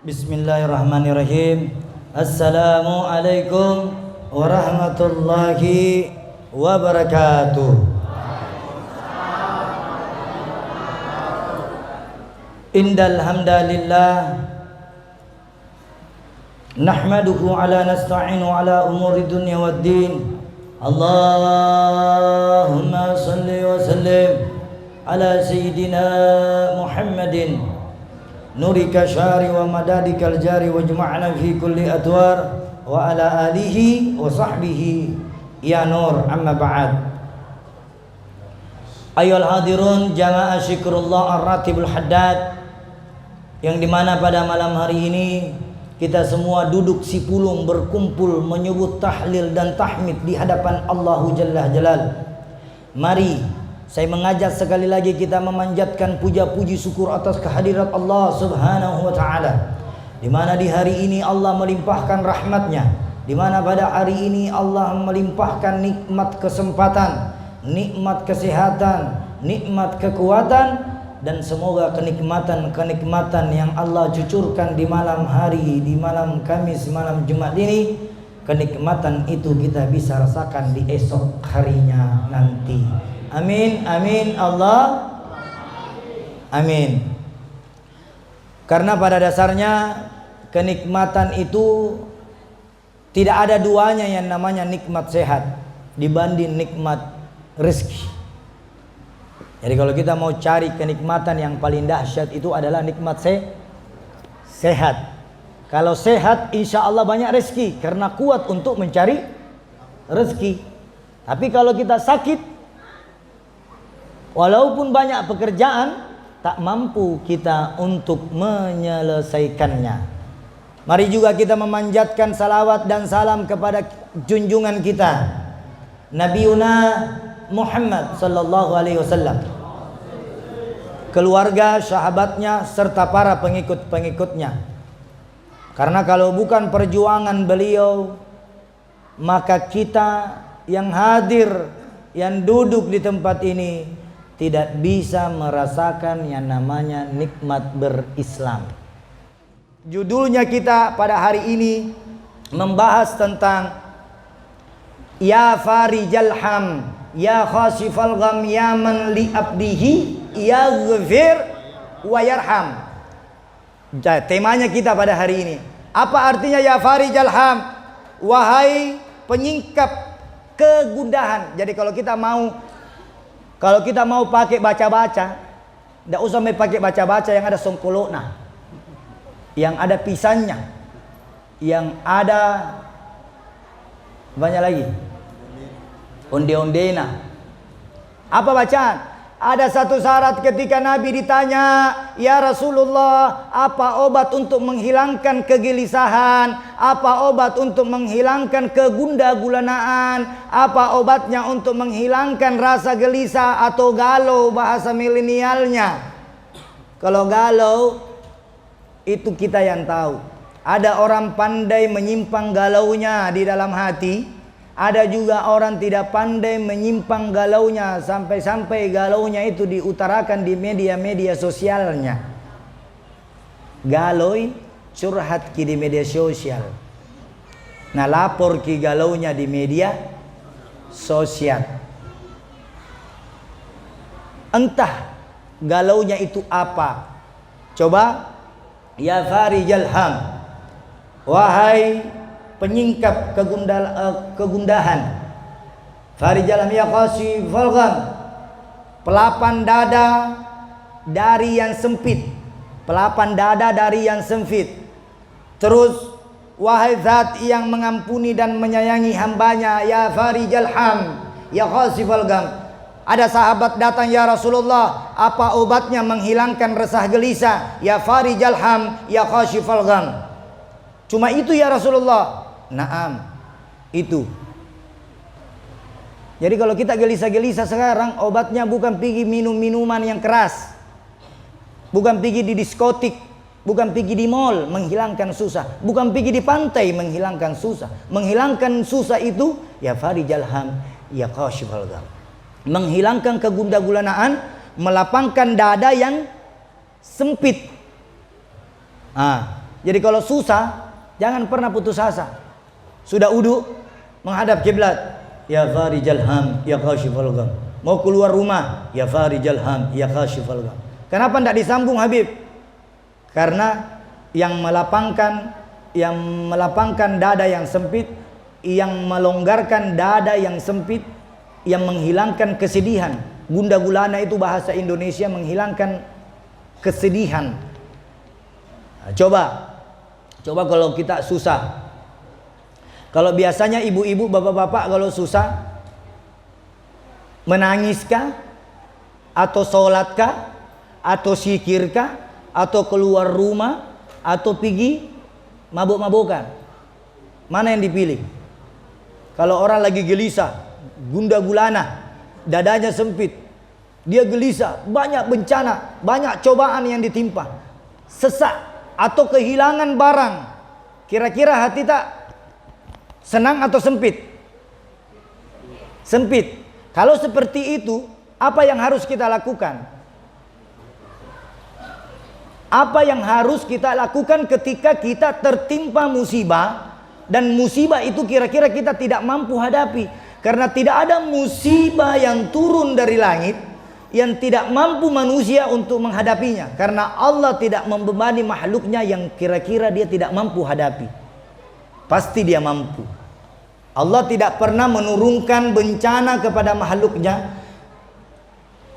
Bismillahirrahmanirrahim. Assalamualaikum warahmatullahi wabarakatuh. Innal hamdalillah nahmaduhu ala nasta'inu ala umuri dunya waddin. Allahumma salli wa sallim ala sayyidina Muhammadin nurika syari wa madadikal jari wajma'na fi kulli adwar wa ala alihi wa sahbihi ya nur amma ba'd. Ayyuhal hadirun jamaah syukurullah ar-ratibul haddad, yang dimana pada malam hari ini kita semua duduk sipulung berkumpul menyebut tahlil dan tahmid di hadapan Allahu Jalla Jalal. Mari saya mengajak sekali lagi kita memanjatkan puja-puji syukur atas kehadirat Allah Subhanahu wa taala. Di mana di hari ini Allah melimpahkan rahmatnya, di mana pada hari ini Allah melimpahkan nikmat kesempatan, nikmat kesehatan, nikmat kekuatan, dan semoga kenikmatan-kenikmatan yang Allah cucurkan di malam hari, di malam Kamis, malam Jumat ini, kenikmatan itu kita bisa rasakan di esok harinya nanti. Amin, amin, Allah, amin. Karena pada dasarnya kenikmatan itu tidak ada duanya yang namanya nikmat sehat dibanding nikmat rezeki. Jadi kalau kita mau cari kenikmatan yang paling dahsyat itu adalah nikmat sehat. Kalau sehat insya Allah banyak rezeki karena kuat untuk mencari rezeki. Tapi kalau kita sakit, walaupun banyak pekerjaan, tak mampu kita untuk menyelesaikannya. Mari juga kita memanjatkan salawat dan salam kepada junjungan kita, Nabiuna Muhammad sallallahu alaihi wasallam, keluarga, sahabatnya, serta para pengikut-pengikutnya. Karena kalau bukan perjuangan beliau, maka kita yang hadir, yang duduk di tempat ini tidak bisa merasakan yang namanya nikmat berislam. Judulnya kita pada hari ini membahas tentang ya farijal ham, ya khasifal gham, ya man li abdihi yaghfir wa yarham. Temanya kita pada hari ini. Apa artinya ya farijal ham? Wahai penyingkap kegundahan. Jadi kalau kita mau pakai baca-baca, tidak usah pakai baca-baca yang ada songkolokna, yang ada pisannya, yang ada banyak lagi onde-ondena. Apa bacaan? Ada satu syarat ketika Nabi ditanya, ya Rasulullah, apa obat untuk menghilangkan kegelisahan? Apa obat untuk menghilangkan kegundagulanaan? Apa obatnya untuk menghilangkan rasa gelisah atau galau bahasa milenialnya? Kalau galau itu kita yang tahu. Ada orang pandai menyimpang galaunya di dalam hati. Ada juga orang tidak pandai menyimpang galaunya sampai-sampai galaunya itu diutarakan di media-media sosialnya. Galoi curhat ki di media sosial. Nah lapor ki galaunya di media sosial. Entah galaunya itu apa. Coba ya farijal ham, wahai penyingkap kegundahan, farijalam ya khasifal gham, pelapan dada dari yang sempit, pelapan dada dari yang sempit. Terus wahai zat yang mengampuni dan menyayangi hambanya, ya farijal ham, ya khasifal gham. Ada sahabat datang, ya Rasulullah, apa obatnya menghilangkan resah gelisah? Ya farijal ham, ya khasifal gham. Cuma itu ya Rasulullah. Naam, itu. Jadi kalau kita gelisah-gelisah sekarang, obatnya bukan pergi minum minuman yang keras, bukan pergi di diskotik, bukan pergi di mall menghilangkan susah, bukan pergi di pantai menghilangkan susah. Menghilangkan susah itu ya farijal ham, ya khashifal gham. Menghilangkan kegundagulanaan, melapangkan dada yang sempit. Jadi kalau susah, jangan pernah putus asa. Sudah wudu, menghadap kiblat. Ya farijal ham, ya kashifal gham. Mau keluar rumah, ya farijal ham, ya kashifal gham. Kenapa tidak disambung Habib? Karena yang melapangkan dada yang sempit, yang melonggarkan dada yang sempit, yang menghilangkan kesedihan. Gunda gulana itu bahasa Indonesia menghilangkan kesedihan. Nah, coba kalau kita susah. Kalau biasanya ibu-ibu, bapak-bapak kalau susah menangiskah, atau sholatkah, atau zikirkah, atau keluar rumah, atau pergi mabuk-mabukan? Mana yang dipilih? Kalau orang lagi gelisah, gunda gulana, dadanya sempit, dia gelisah, banyak bencana, banyak cobaan yang ditimpa, sesak atau kehilangan barang, kira-kira hati tak senang atau sempit? Sempit. Kalau seperti itu, apa yang harus kita lakukan? Apa yang harus kita lakukan ketika kita tertimpa musibah, dan musibah itu kira-kira kita tidak mampu hadapi? Karena tidak ada musibah yang turun dari langit yang tidak mampu manusia untuk menghadapinya. Karena Allah tidak membebani makhluknya yang kira-kira dia tidak mampu hadapi. Pasti dia mampu. Allah tidak pernah menurunkan bencana kepada makhluknya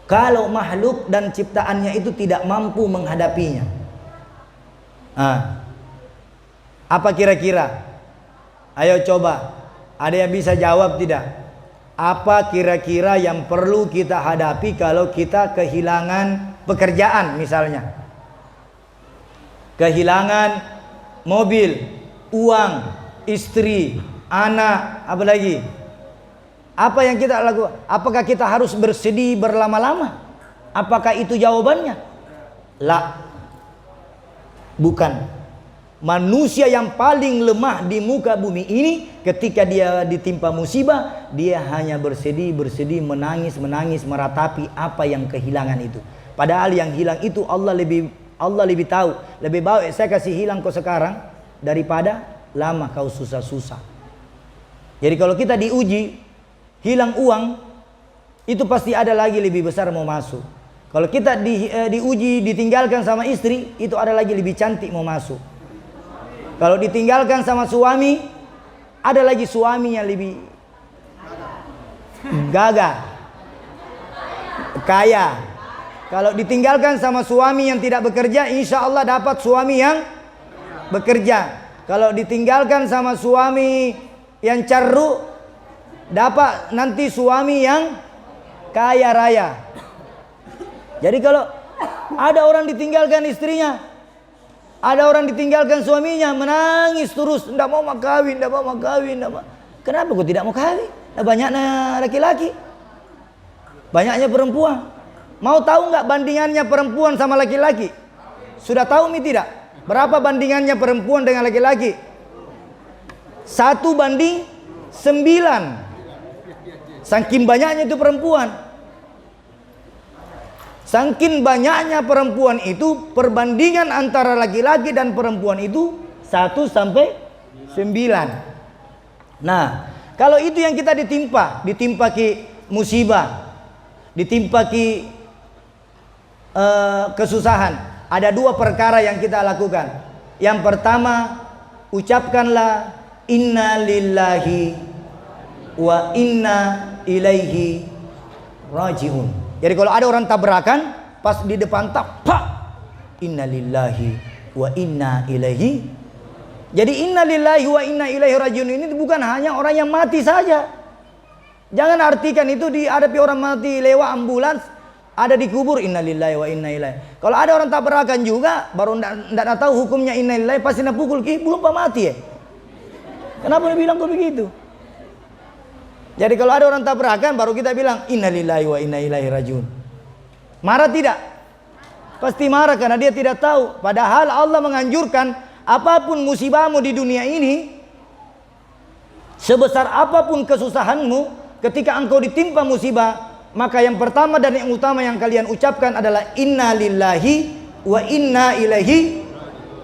kalau makhluk dan ciptaannya itu tidak mampu menghadapinya. Apa kira-kira? Ayo coba, ada yang bisa jawab tidak? Apa kira-kira yang perlu kita hadapi kalau kita kehilangan pekerjaan misalnya? Kehilangan mobil, uang, istri, anak, apa lagi? Apa yang kita lakukan? Apakah kita harus bersedih berlama-lama? Apakah itu jawabannya? La. Bukan. Manusia yang paling lemah di muka bumi ini, ketika dia ditimpa musibah, dia hanya bersedih, menangis, meratapi apa yang kehilangan itu. Padahal yang hilang itu Allah lebih tahu. Lebih baik saya kasih hilang kau sekarang daripada lama kau susah-susah. Jadi kalau kita diuji, hilang uang, itu pasti ada lagi lebih besar mau masuk. Kalau kita diuji, ditinggalkan sama istri, itu ada lagi lebih cantik mau masuk. Kalau ditinggalkan sama suami, ada lagi suami yang lebih gagah, kaya. Kalau ditinggalkan sama suami yang tidak bekerja, insya Allah dapat suami yang bekerja. Kalau ditinggalkan sama suami yang carru, dapat nanti suami yang kaya raya. Jadi kalau ada orang ditinggalkan istrinya, ada orang ditinggalkan suaminya, menangis terus, tidak mau kawin. Kenapa kok tidak mau kawin? Banyaknya laki-laki, banyaknya perempuan. Mau tahu nggak bandingannya perempuan sama laki-laki? Sudah tahu mi tidak? Berapa bandingannya perempuan dengan laki-laki? 1:9. Saking banyaknya itu perempuan. Saking banyaknya perempuan itu, perbandingan antara laki-laki dan perempuan itu 1:9. Nah, kalau itu yang kita ditimpa ki musibah, ditimpa ki kesusahan, ada dua perkara yang kita lakukan. Yang pertama, ucapkanlah inna lillahi wa inna ilaihi rajiun. Jadi kalau ada orang tabrakan, pas di depan pak, inna lillahi wa inna ilaihi. Jadi inna lillahi wa inna ilaihi rajiun ini bukan hanya orang yang mati saja. Jangan artikan itu dihadapi orang mati lewat ambulans, ada di kubur inna lillahi wa inna ilaihi. Kalau ada orang tabrakan juga, baru tidak tahu hukumnya inna lillahi, pasti nak pukul, belum mati ya. Kenapa dia bilang kok begitu? Jadi kalau ada orang tabrakan, baru kita bilang innalillahi wa inna ilaihi rajiun. Marah tidak? Pasti marah karena dia tidak tahu. Padahal Allah menganjurkan, apapun musibahmu di dunia ini, sebesar apapun kesusahanmu, ketika engkau ditimpa musibah, maka yang pertama dan yang utama yang kalian ucapkan adalah innalillahi wa inna ilaihi.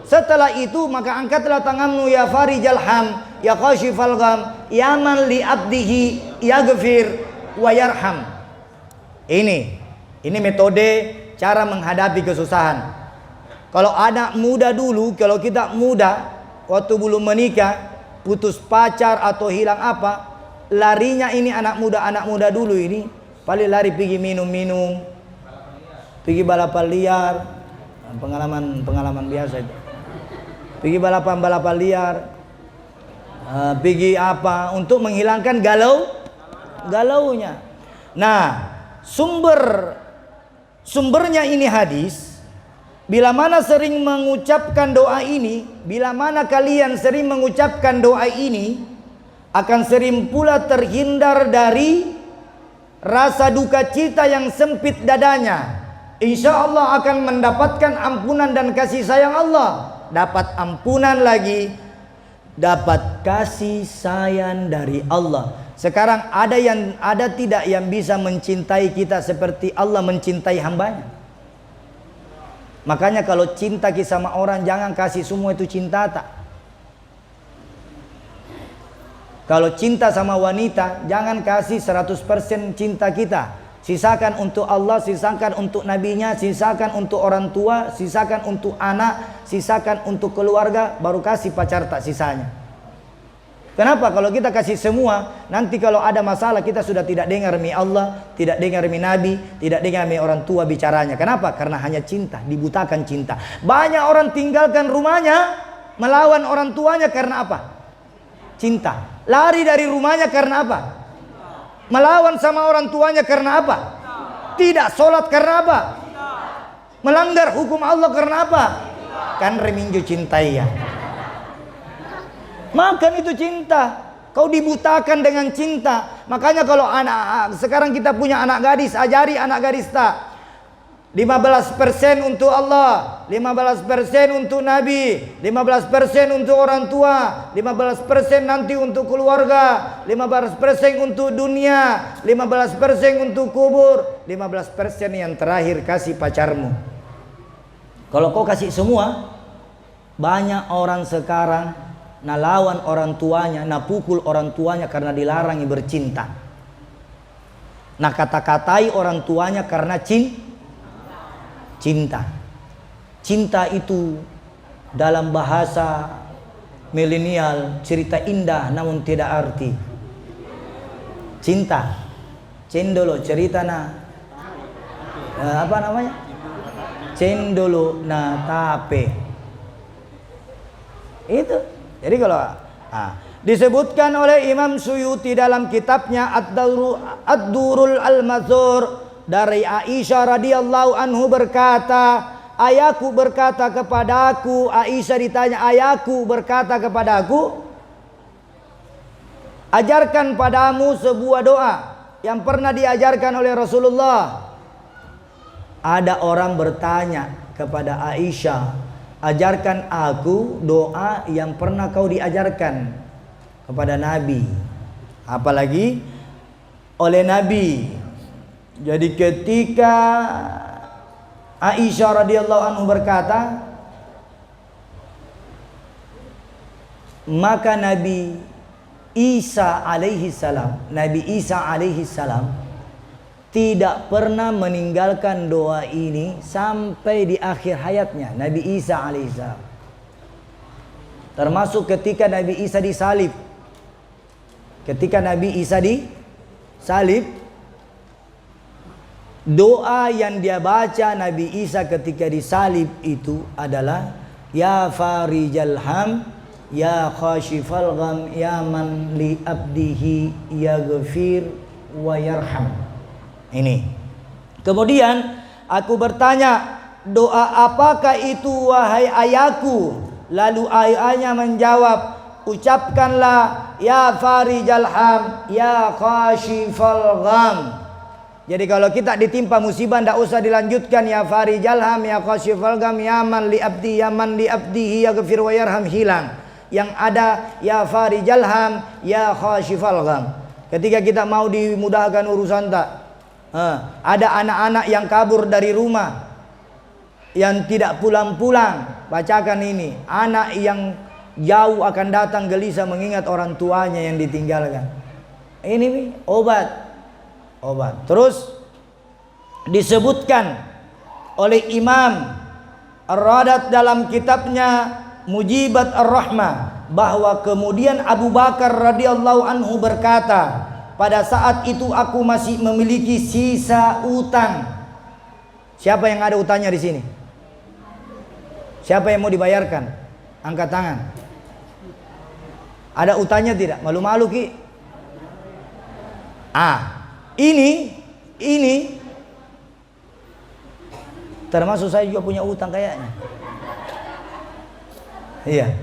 Setelah itu maka angkatlah tanganmu ya farijal ham, ya khashifal gham, ya man li abdihi yaghfir wa yarham. Ini metode cara menghadapi kesusahan. Kalau anak muda dulu, kalau kita muda waktu belum menikah, putus pacar atau hilang apa, larinya ini anak muda dulu ini paling lari pergi minum-minum, pergi balapan liar, pengalaman biasa itu. Pergi balapan liar, pergi apa untuk menghilangkan galaunya. Nah, sumbernya ini hadis. Bila mana sering mengucapkan doa ini, bila mana kalian sering mengucapkan doa ini, akan sering pula terhindar dari rasa duka cita yang sempit dadanya. Insya Allah akan mendapatkan ampunan dan kasih sayang Allah. Dapat ampunan lagi, dapat kasih sayang dari Allah. Sekarang ada tidak yang bisa mencintai kita seperti Allah mencintai hambanya? Makanya kalau cinta kita sama orang, jangan kasih semua itu cinta tak. Kalau cinta sama wanita, jangan kasih 100% cinta kita. Sisakan untuk Allah, sisakan untuk nabinya, sisakan untuk orang tua, sisakan untuk anak, sisakan untuk keluarga, baru kasih pacar tak sisanya. Kenapa? Kalau kita kasih semua, nanti kalau ada masalah kita sudah tidak dengar mi Allah, tidak dengar mi Nabi, tidak dengar mi orang tua bicaranya. Kenapa? Karena hanya cinta, dibutakan cinta. Banyak orang tinggalkan rumahnya, melawan orang tuanya karena apa? Cinta. Lari dari rumahnya karena apa? Melawan sama orang tuanya karena apa? Tidak sholat karena apa? Melanggar hukum Allah karena apa? Kan reminju cintai ya. Makan itu cinta. Kau dibutakan dengan cinta. Makanya kalau sekarang kita punya anak gadis, ajari anak gadis tak. 15% untuk Allah, 15% untuk Nabi, 15% untuk orang tua, 15% nanti untuk keluarga, 15% untuk dunia, 15% untuk kubur, 15% yang terakhir kasih pacarmu. Kalau kau kasih semua, banyak orang sekarang lawan orang tuanya, pukul orang tuanya karena dilarang bercinta. Kata-katai orang tuanya karena cinta. Cinta itu dalam bahasa milenial cerita indah namun tidak arti. Cinta cendolo cerita apa namanya? Cendolo na tape. Itu. Jadi kalau disebutkan oleh Imam Suyuti dalam kitabnya Ad-Durul Al-Mazur dari Aisyah radhiyallahu anhu berkata, ayahku berkata kepadaku, Aisyah ditanya, ayahku berkata kepadaku, ajarkan padamu sebuah doa yang pernah diajarkan oleh Rasulullah. Ada orang bertanya kepada Aisyah, ajarkan aku doa yang pernah kau diajarkan kepada Nabi, apalagi oleh Nabi. Jadi ketika Aisyah radhiyallahu anhu berkata, maka Nabi Isa alaihi salam tidak pernah meninggalkan doa ini sampai di akhir hayatnya. Nabi Isa alaihi salam, termasuk ketika Nabi Isa disalib. Ketika Nabi Isa disalib, doa yang dia baca Nabi Isa ketika disalib itu adalah ya farijal ham, ya khashifal gham, ya man li abdihi yaghfir wa yarham. Ini. Kemudian aku bertanya, doa apakah itu wahai ayahku? Lalu ayahnya menjawab, ucapkanlah ya farijal ham, ya khashifal gham. Jadi kalau kita ditimpa musibah tidak usah dilanjutkan ya farijal ham, ya khashifal gham, ya man li abdi, ya man li abdihi yaghfir wa yarham, hilang. Yang ada ya farijal ham, ya khashifal gham. Ketika kita mau dimudahkan urusan tak, ada anak-anak yang kabur dari rumah, yang tidak pulang-pulang. Bacakan ini. Anak yang jauh akan datang gelisah mengingat orang tuanya yang ditinggalkan. Ini obat. Terus disebutkan oleh Imam Ar-Radat dalam kitabnya Mujibat Ar-Rahmah bahwa kemudian Abu Bakar radhiyallahu anhu berkata, pada saat itu aku masih memiliki sisa utang. Siapa yang ada utangnya di sini? Siapa yang mau dibayarkan? Angkat tangan. Ada utangnya tidak? Malu-malu Ki. Ini termasuk saya juga punya utang kayaknya. Iya.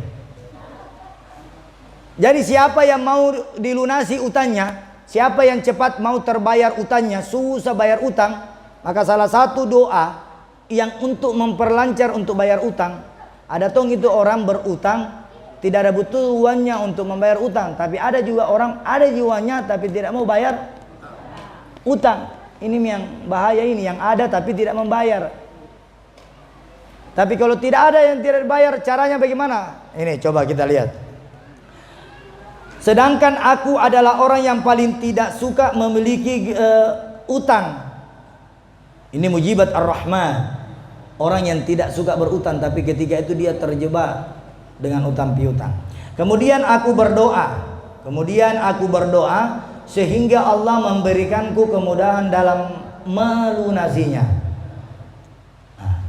Jadi siapa yang mau dilunasi utangnya, siapa yang cepat mau terbayar utangnya, susah bayar utang, maka salah satu doa yang untuk memperlancar untuk bayar utang, ada itu orang berutang tidak ada butuhannya untuk membayar utang, tapi ada juga orang ada jiwanya tapi tidak mau bayar utang. Ini yang bahaya, ini yang ada tapi tidak membayar. Tapi kalau tidak ada yang tidak bayar, caranya bagaimana? Ini coba kita lihat. Sedangkan aku adalah orang yang paling tidak suka memiliki utang. Ini Mujibat Ar-Rahman. Orang yang tidak suka berutang, tapi ketika itu dia terjebak dengan utang piutang. Kemudian aku berdoa sehingga Allah memberikanku kemudahan dalam melunasinya.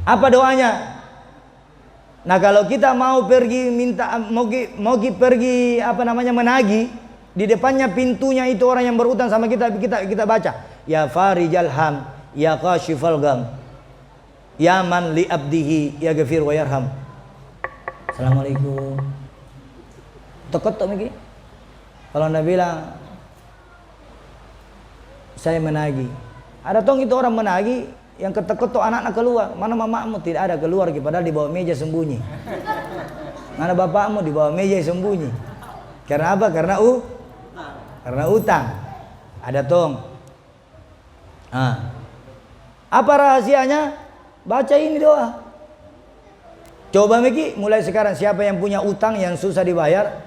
Apa doanya? Nah, kalau kita mau pergi menagih, di depannya pintunya itu orang yang berutang sama kita baca, ya farijal ham, ya kashifal gam, ya man li abdihi yaghfir wa yarham. Assalamualaikum. Tok miki. Kalau Anda bilang saya menagih, ada itu orang menagih yang ketok-ketok anak-anak keluar. Mana mamamu? Tidak ada, keluar, padahal di bawah meja sembunyi. Mana bapakmu? Di bawah meja sembunyi. Karena apa? Karena utang. Ada apa rahasianya? Baca ini doa. Coba Miki, mulai sekarang siapa yang punya utang yang susah dibayar?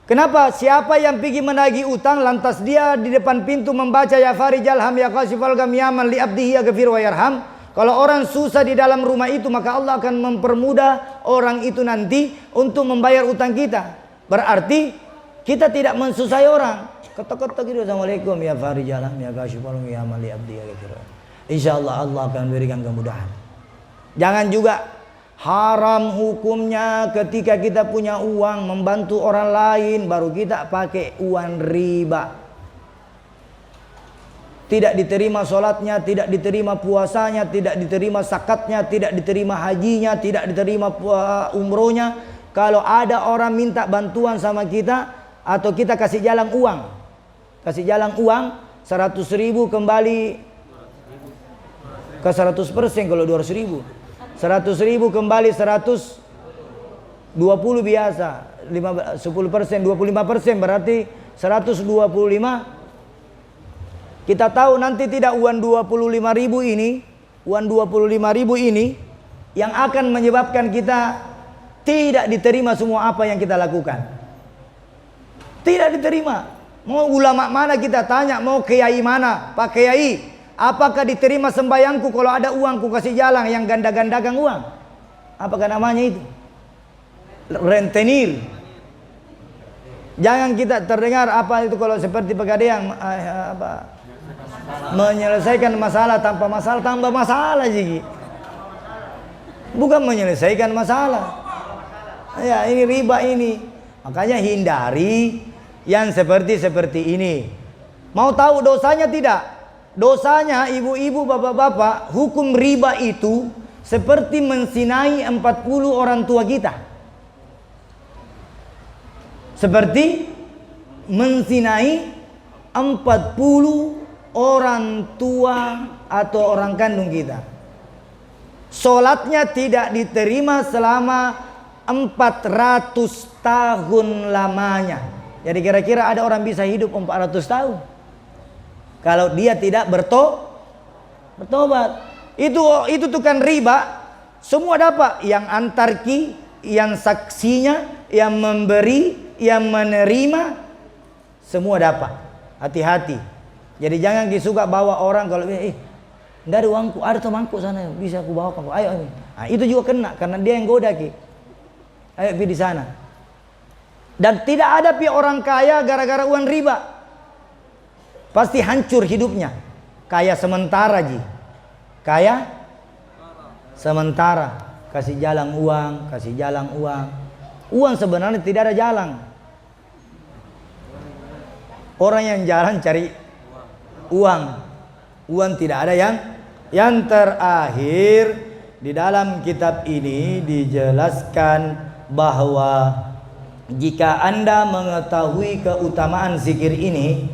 Kenapa? Siapa yang pergi menagih utang lantas dia di depan pintu membaca ya farijal ham ya kashifal gam ya man li abdihi yaghfir wa yarham. Kalau orang susah di dalam rumah itu, maka Allah akan mempermudah orang itu nanti untuk membayar utang kita. Berarti kita tidak mensusahai orang. Ketok-ketok gitu, assalamualaikum ya farijal ham ya kashifal gam ya man li abdihi yaghfir. Insyaallah Allah akan berikan kemudahan. Jangan juga haram hukumnya ketika kita punya uang membantu orang lain baru kita pakai uang riba. Tidak diterima sholatnya, tidak diterima puasanya, tidak diterima zakatnya, tidak diterima hajinya, tidak diterima umrohnya. Kalau ada orang minta bantuan sama kita atau kita kasih jalan uang 100.000 kembali ke 100%. Kalau 200.000 100.000 kembali 120 biasa, 10%, 25% berarti 125. Kita tahu nanti tidak uang 25.000 ini yang akan menyebabkan kita tidak diterima semua apa yang kita lakukan. Tidak diterima. Mau ulama mana kita tanya, mau kiai mana, Pak Kiai, apakah diterima sembayangku kalau ada uangku kasih jalan yang ganda-gandakan uang? Apakah namanya itu? Rentenir. Jangan kita terdengar apa itu kalau seperti pegadaian menyelesaikan masalah tanpa masalah, tambah masalah jadi. Bukan menyelesaikan masalah. Ya, ini riba ini. Makanya hindari yang seperti ini. Mau tahu dosanya tidak? Dosanya ibu-ibu, bapak-bapak, hukum riba itu seperti menzinai 40 orang tua kita. Seperti menzinai 40 orang tua atau orang kandung kita. Sholatnya tidak diterima selama 400 tahun lamanya. Jadi kira-kira ada orang bisa hidup 400 tahun kalau dia tidak bertobat. Itu kan riba. Semua dapat, yang antarki, yang saksinya, yang memberi, yang menerima, semua dapat. Hati-hati. Jadi jangan suka bawa orang kalau enggak ada uangku, ada tuh mangkuk sana, bisa aku bawa kamu. Ayo. Nah, itu juga kena karena dia yang goda ki. Ayo pergi di sana. Dan tidak ada orang kaya gara-gara uang riba. Pasti hancur hidupnya. Kaya sementara ji. Kaya sementara. Kasih jalan uang, kasih jalan uang. Uang sebenarnya tidak ada jalan. Orang yang jalan cari uang. Uang tidak ada yang terakhir di dalam kitab ini dijelaskan bahwa jika Anda mengetahui keutamaan zikir ini,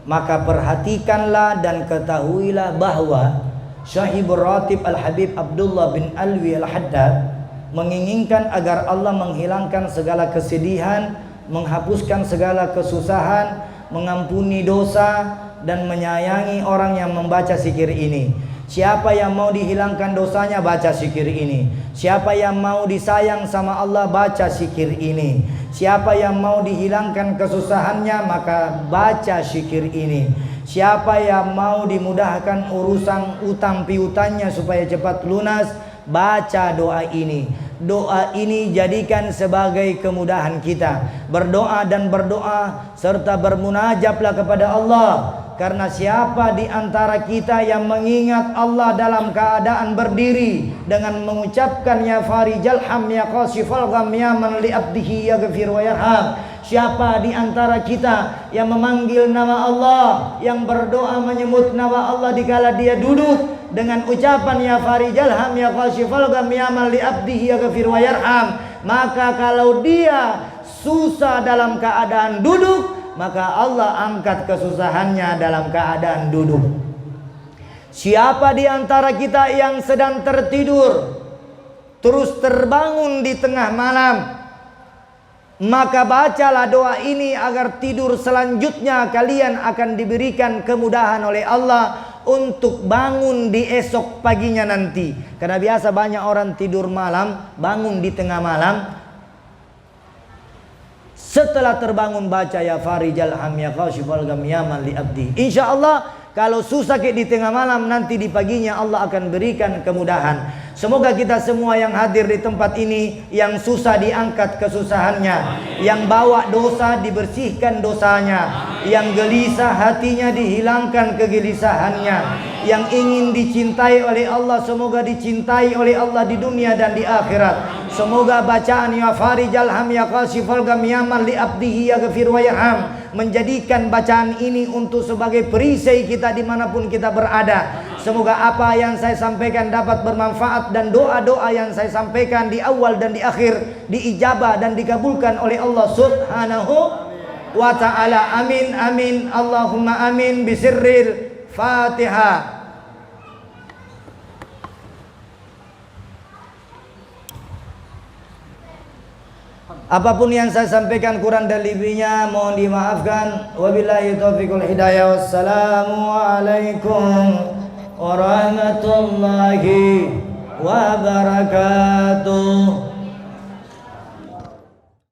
maka perhatikanlah dan ketahuilah bahwa Syahibur Ratib Al-Habib Abdullah bin Alwi Al-Haddad menginginkan agar Allah menghilangkan segala kesedihan, menghapuskan segala kesusahan, mengampuni dosa, dan menyayangi orang yang membaca zikir ini. Siapa yang mau dihilangkan dosanya, baca zikir ini. Siapa yang mau disayang sama Allah, baca zikir ini. Siapa yang mau dihilangkan kesusahannya, maka baca zikir ini. Siapa yang mau dimudahkan urusan utang piutangnya supaya cepat lunas, baca doa ini. Doa ini jadikan sebagai kemudahan kita. Berdoa dan berdoa serta bermunajatlah kepada Allah. Karena siapa di antara kita yang mengingat Allah dalam keadaan berdiri dengan mengucapkan ya farijal ham ya qasifal gham ya man li abdihi yaghfir wa yarham. Siapa di antara kita yang memanggil nama Allah, yang berdoa menyebut nama Allah dikala dia duduk dengan ucapan ya farijal ham ya qasifal gham ya man li abdihi yaghfir wa yarham, maka kalau dia susah dalam keadaan duduk, maka Allah angkat kesusahannya dalam keadaan duduk. Siapa di antara kita yang sedang tertidur terus terbangun di tengah malam, maka bacalah doa ini agar tidur selanjutnya kalian akan diberikan kemudahan oleh Allah untuk bangun di esok paginya nanti. Karena biasa banyak orang tidur malam, bangun di tengah malam, setelah terbangun baca ya farijal ham ya qashifal gham ya man li abdi. Insyaallah kalau susah di tengah malam, nanti di paginya Allah akan berikan kemudahan. Semoga kita semua yang hadir di tempat ini, yang susah diangkat kesusahannya, yang bawa dosa dibersihkan dosanya, yang gelisah hatinya dihilangkan kegelisahannya, yang ingin dicintai oleh Allah semoga dicintai oleh Allah di dunia dan di akhirat. Semoga bacaan ya farijal ham ya qasifal gham ya man li abdihi yaghfir wa yarham menjadikan bacaan ini untuk sebagai perisai kita dimanapun kita berada. Semoga apa yang saya sampaikan dapat bermanfaat dan doa-doa yang saya sampaikan di awal dan di akhir diijabah dan dikabulkan oleh Allah Subhanahu wa ta'ala. Amin amin Allahumma amin bisirril Fatihah. Apapun yang saya sampaikan kurang dan lebihnya mohon dimaafkan. Wabillahi taufiqul hidayah. Wassalamualaikum warahmatullahi wabarakatuh.